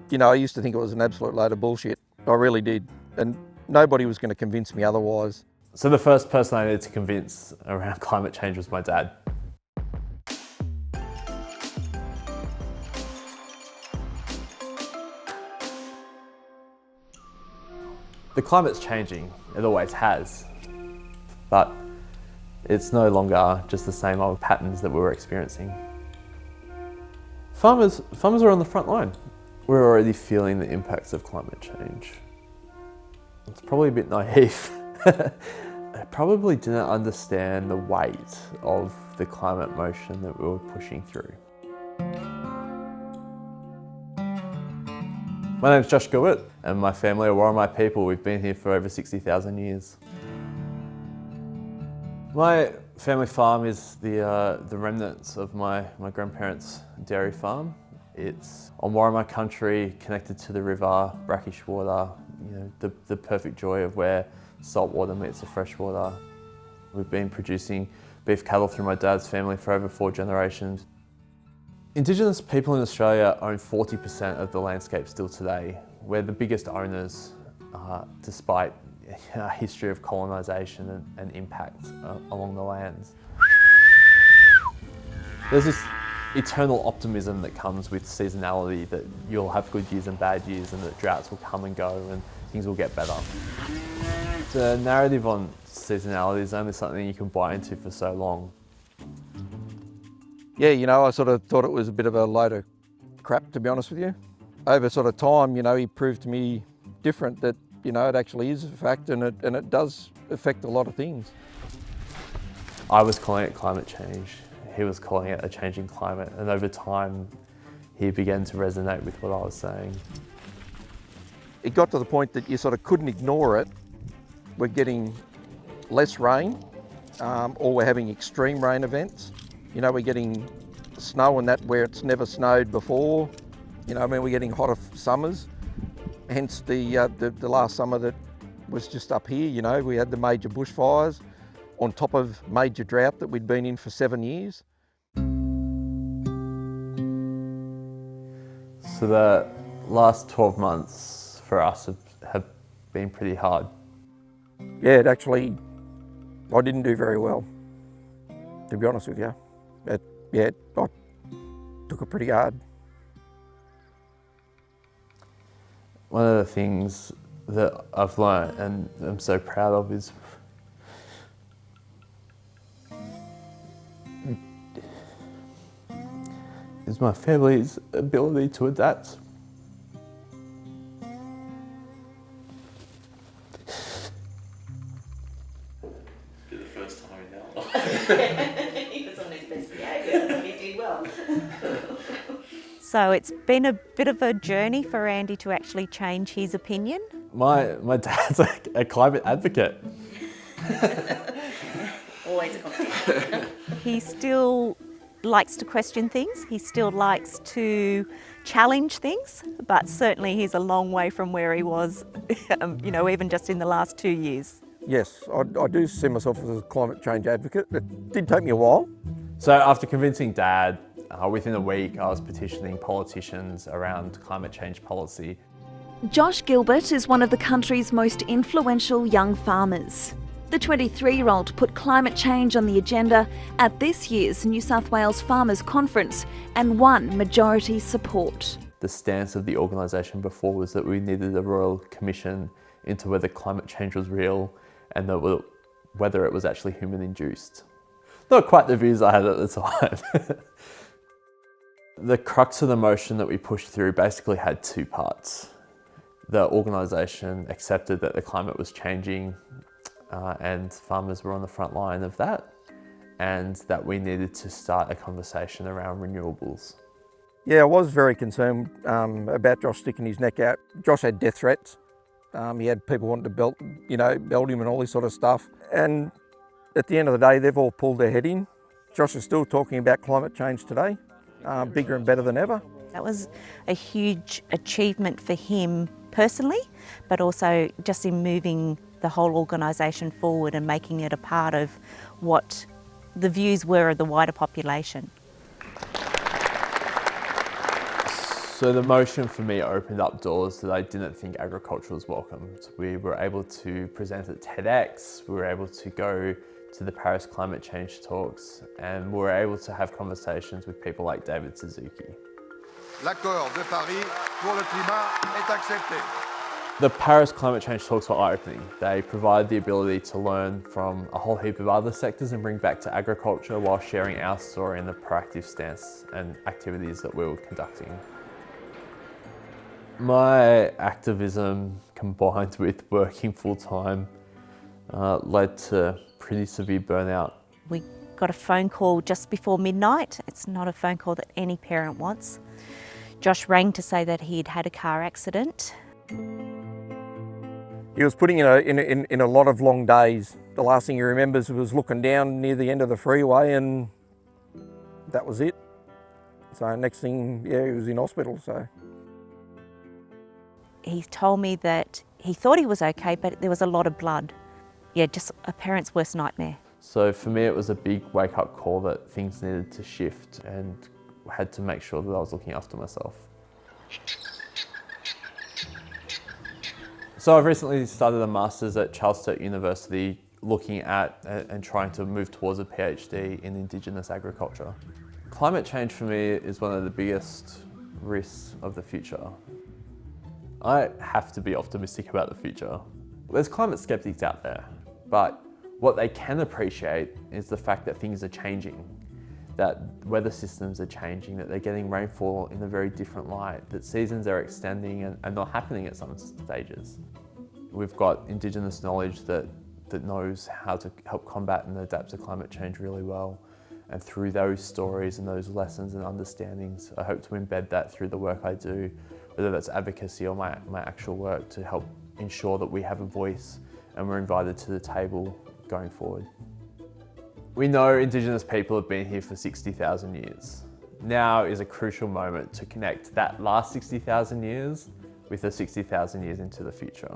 You know, I used to think it was an absolute load of bullshit. I really did. And nobody was going to convince me otherwise. So the first person I needed to convince around climate change was my dad. The climate's changing, it always has, but it's no longer just the same old patterns that we were experiencing. Farmers are on the front line. We're already feeling the impacts of climate change. It's probably a bit naive. I probably didn't understand the weight of the climate motion that we were pushing through. My name's Josh Gilbert, and my family are Warramai people. We've been here for over 60,000 years. My family farm is the remnants of my grandparents' dairy farm. It's on Warramai country, connected to the river, brackish water, the perfect joy of where salt water meets the fresh water. We've been producing beef cattle through my dad's family for over 4 generations. Indigenous people in Australia own 40% of the landscape still today. We're the biggest owners, despite a history of colonisation and impact along the lands. There's this eternal optimism that comes with seasonality, that you'll have good years and bad years, and that droughts will come and go and things will get better. The narrative on seasonality is only something you can buy into for so long. Yeah, I sort of thought it was a bit of a load of crap, to be honest with you. Over sort of time, he proved to me different, that, it actually is a fact, and it does affect a lot of things. I was calling it climate change. He was calling it a changing climate, and over time, he began to resonate with what I was saying. It got to the point that you sort of couldn't ignore it. We're getting less rain, or we're having extreme rain events. We're getting snow and that where it's never snowed before. We're getting hotter summers. Hence the last summer that was just up here, we had the major bushfires on top of major drought that we'd been in for 7 years. So the last 12 months for us have been pretty hard. Yeah, I didn't do very well, to be honest with you. I took it pretty hard. One of the things that I've learned and I'm so proud of is my family's ability to adapt. For the first time in our life. He was on his best behaviour and he did well. So it's been a bit of a journey for Andy to actually change his opinion. My dad's a climate advocate. Always a compliment. He still likes to question things, he still likes to challenge things, but certainly he's a long way from where he was, even just in the last 2 years. Yes, I do see myself as a climate change advocate. It did take me a while. So after convincing Dad, within a week I was petitioning politicians around climate change policy. Josh Gilbert is one of the country's most influential young farmers. The 23-year-old put climate change on the agenda at this year's New South Wales Farmers Conference and won majority support. The stance of the organisation before was that we needed a royal commission into whether climate change was real and whether it was actually human-induced. Not quite the views I had at the time. The crux of the motion that we pushed through basically had 2 parts. The organisation accepted that the climate was changing and farmers were on the front line of that, and that we needed to start a conversation around renewables. Yeah, I was very concerned about Josh sticking his neck out. Josh had death threats. He had people wanting to belt him and all this sort of stuff. And at the end of the day, they've all pulled their head in. Josh is still talking about climate change today, bigger and better than ever. That was a huge achievement for him personally, but also just in moving the whole organisation forward and making it a part of what the views were of the wider population. So the motion for me opened up doors that I didn't think agriculture was welcomed. We were able to present at TEDx, we were able to go to the Paris climate change talks, and we were able to have conversations with people like David Suzuki. L'accord de Paris pour le climat est accepté. The Paris climate change talks were eye-opening. They provide the ability to learn from a whole heap of other sectors and bring back to agriculture while sharing our story and the proactive stance and activities that we were conducting. My activism combined with working full-time led to pretty severe burnout. We got a phone call just before midnight. It's not a phone call that any parent wants. Josh rang to say that he'd had a car accident. He was putting in a lot of long days. The last thing he remembers was looking down near the end of the freeway, and that was it. So next thing, yeah, he was in hospital. So He told me that he thought he was okay, but there was a lot of blood. Yeah, just a parent's worst nightmare. So for me, it was a big wake-up call that things needed to shift, and had to make sure that I was looking after myself. So I've recently started a master's at Charles Sturt University, looking at and trying to move towards a PhD in Indigenous agriculture. Climate change for me is one of the biggest risks of the future. I have to be optimistic about the future. There's climate skeptics out there, but what they can appreciate is the fact that things are changing, that weather systems are changing, that they're getting rainfall in a very different light, that seasons are extending and not happening at some stages. We've got Indigenous knowledge that knows how to help combat and adapt to climate change really well. And through those stories and those lessons and understandings, I hope to embed that through the work I do, whether that's advocacy or my actual work, to help ensure that we have a voice and we're invited to the table going forward. We know Indigenous people have been here for 60,000 years. Now is a crucial moment to connect that last 60,000 years with the 60,000 years into the future.